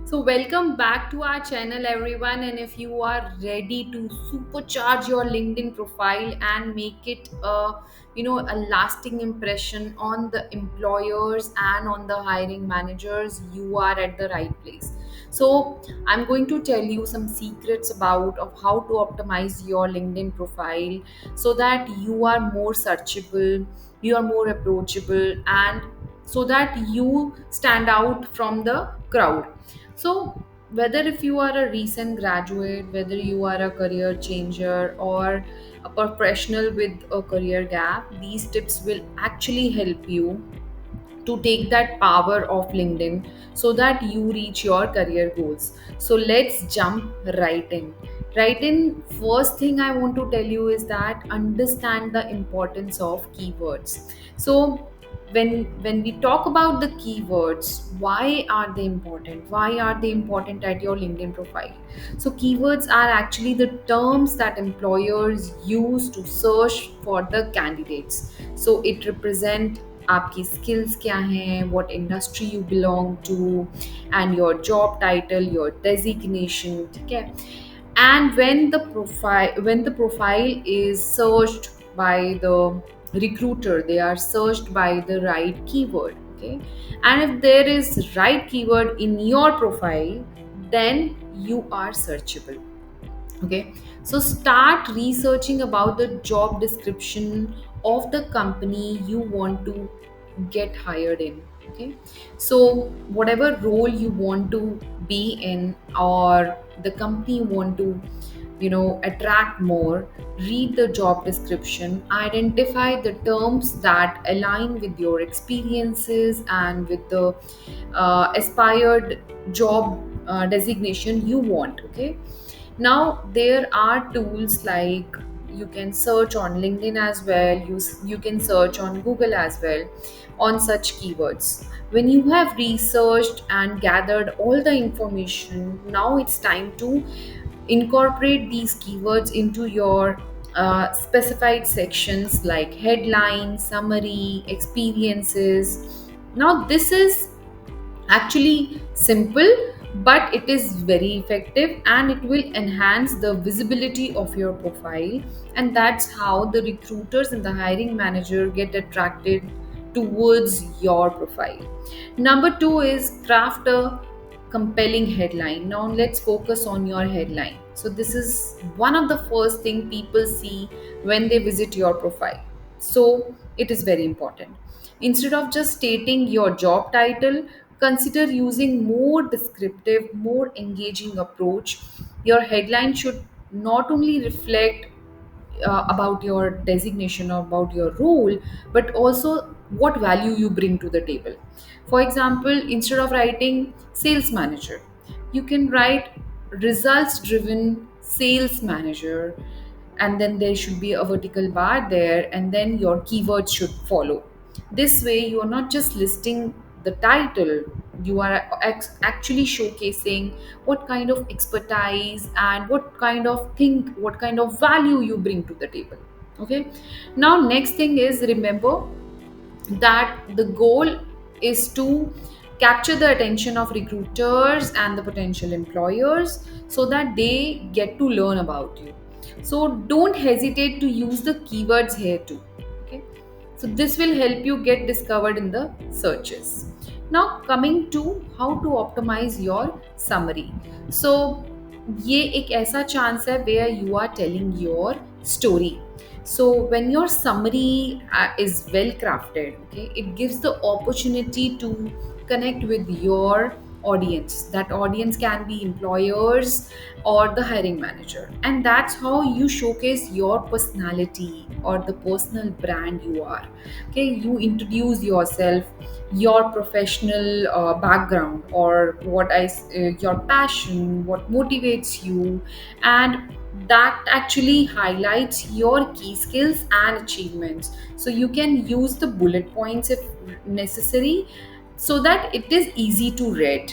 So, welcome back to our channel, everyone. And if you are ready to supercharge your LinkedIn profile and make it a lasting impression on the employers and on the hiring managers, you are at the right place. So, I'm going to tell you some secrets about of how to optimize your LinkedIn profile so that you are more searchable, you are more approachable, and so that you stand out from the crowd. So, whether if you are a recent graduate, whether you are a career changer or a professional with a career gap, these tips will actually help you to take that power of LinkedIn so that you reach your career goals. So let's jump right in. Right in, first thing I want to tell you is that understand the importance of keywords. So when we talk about the keywords, why are they important? Why are they important at your LinkedIn profile? So keywords are actually the terms that employers use to search for the candidates. So it represent आपकी skills क्या हैं, what industry you belong to, and your job title, your designation, ठीक है. And when the profile is searched by the recruiter, they are searched by the right keyword, okay. And if there is right keyword in your profile, then you are searchable, okay. So start researching about the job description of the company you want to get hired in, okay. So whatever role you want to be in, or the company you want to attract more, read the job description, identify the terms that align with your experiences and with the aspired job designation you want, okay. Now there are tools like you can search on LinkedIn as well, you can search on Google as well on such keywords. When you have researched and gathered all the information, now it's time to incorporate these keywords into your specified sections like headline, summary, experiences. Now this is actually simple, but it is very effective and it will enhance the visibility of your profile, and that's how the recruiters and the hiring manager get attracted towards your profile. Number 2 is craft a compelling headline. Now let's focus on your headline. So this is one of the first thing people see when they visit your profile, so it is very important. Instead of just stating your job title, consider using more descriptive, more engaging approach. Your headline should not only reflect about your designation or about your role, but also what value you bring to the table. For example, instead of writing sales manager, you can write results driven sales manager, and then there should be a vertical bar there, and then your keywords should follow. This way you are not just listing the title, you are actually showcasing what kind of expertise and what kind of value you bring to the table, okay. Now next thing is, remember that the goal is to capture the attention of recruiters and the potential employers so that they get to learn about you. So don't hesitate to use the keywords here too, okay. So this will help you get discovered in the searches. Now coming to how to optimize your summary. So ये एक ऐसा chance है where you are telling your story. So when your summary is well crafted, okay, it gives the opportunity to connect with your audience. That audience can be employers or the hiring manager, and that's how you showcase your personality or the personal brand you are. Okay, you introduce yourself, your professional background, or your passion, what motivates you, and that actually highlights your key skills and achievements. So you can use the bullet points if necessary, so that it is easy to read,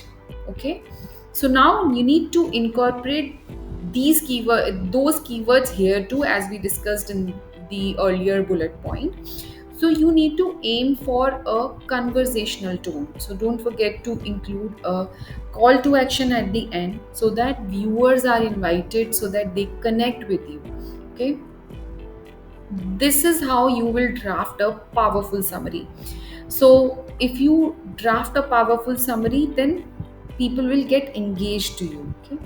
okay. So now you need to incorporate those keywords here too, as we discussed in the earlier bullet point. So you need to aim for a conversational tone. So don't forget to include a call to action at the end so that viewers are invited, so that they connect with you. Okay, this is how you will draft a powerful summary. So if you draft a powerful summary, then people will get engaged to you. Okay,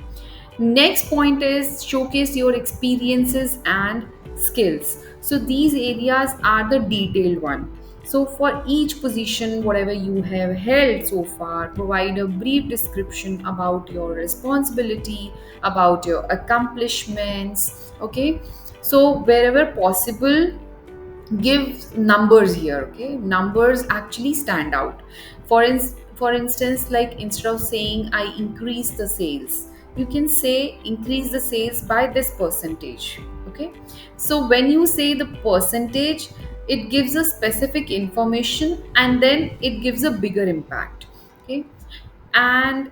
next point is showcase your experiences and skills. So these areas are the detailed one. So for each position, whatever you have held so far, provide a brief description about your responsibility, about your accomplishments. Okay, so wherever possible, give numbers here. Okay, numbers actually stand out. For instance, like instead of saying I increase the sales, you can say increase the sales by this percentage. Okay, so when you say the percentage, it gives a specific information and then it gives a bigger impact. Okay, and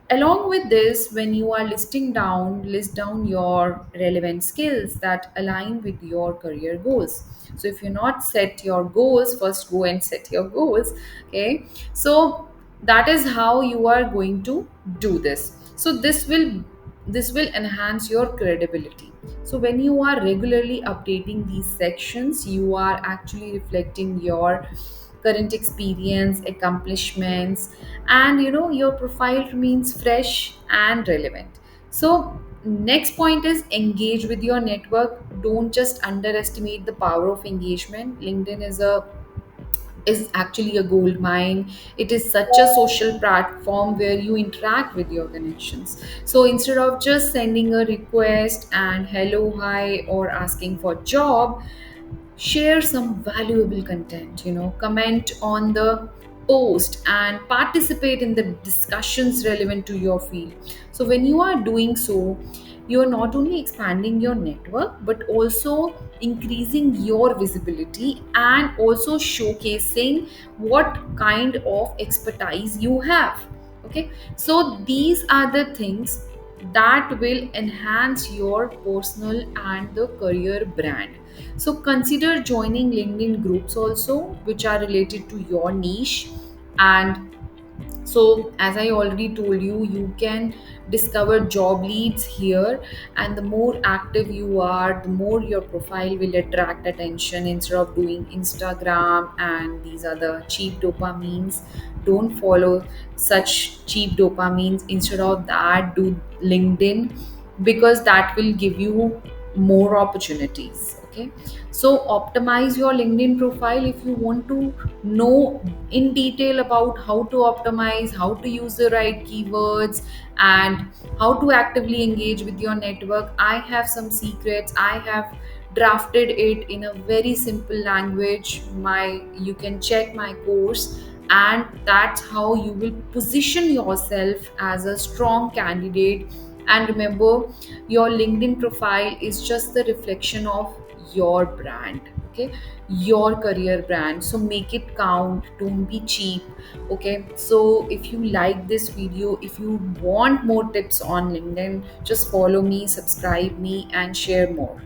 along with this, when you are list down your relevant skills that align with your career goals. So if you're not set your goals, first go and set your goals. Okay, so that is how you are going to do this. So this will enhance your credibility. So when you are regularly updating these sections, you are actually reflecting your current experience, accomplishments, and your profile remains fresh and relevant. So next point is engage with your network. Don't just underestimate the power of engagement. LinkedIn is actually a gold mine. It is such a social platform where you interact with your connections. So instead of just sending a request and hello, hi, or asking for job, share some valuable content. Comment on the post and participate in the discussions relevant to your field. So when you are doing so, you are not only expanding your network but also increasing your visibility and also showcasing what kind of expertise you have. Okay, so these are the things that will enhance your personal and the career brand. So consider joining LinkedIn groups also, which are related to your niche. And so, as I already told you, you can discover job leads here, and the more active you are, the more your profile will attract attention. Instead of doing Instagram and these other cheap dopamines, don't follow such cheap dopamines. Instead of that, do LinkedIn, because that will give you more opportunities. Okay, so optimize your LinkedIn profile. If you want to know in detail about how to optimize, how to use the right keywords, and how to actively engage with your network, I have some secrets. I have drafted it in a very simple language. My You can check my course, and that's how you will position yourself as a strong candidate. And remember, your LinkedIn profile is just the reflection of your brand. Okay, your career brand. So make it count, don't be cheap. Okay, so if you like this video, if you want more tips on LinkedIn, just follow me, subscribe me, and share more.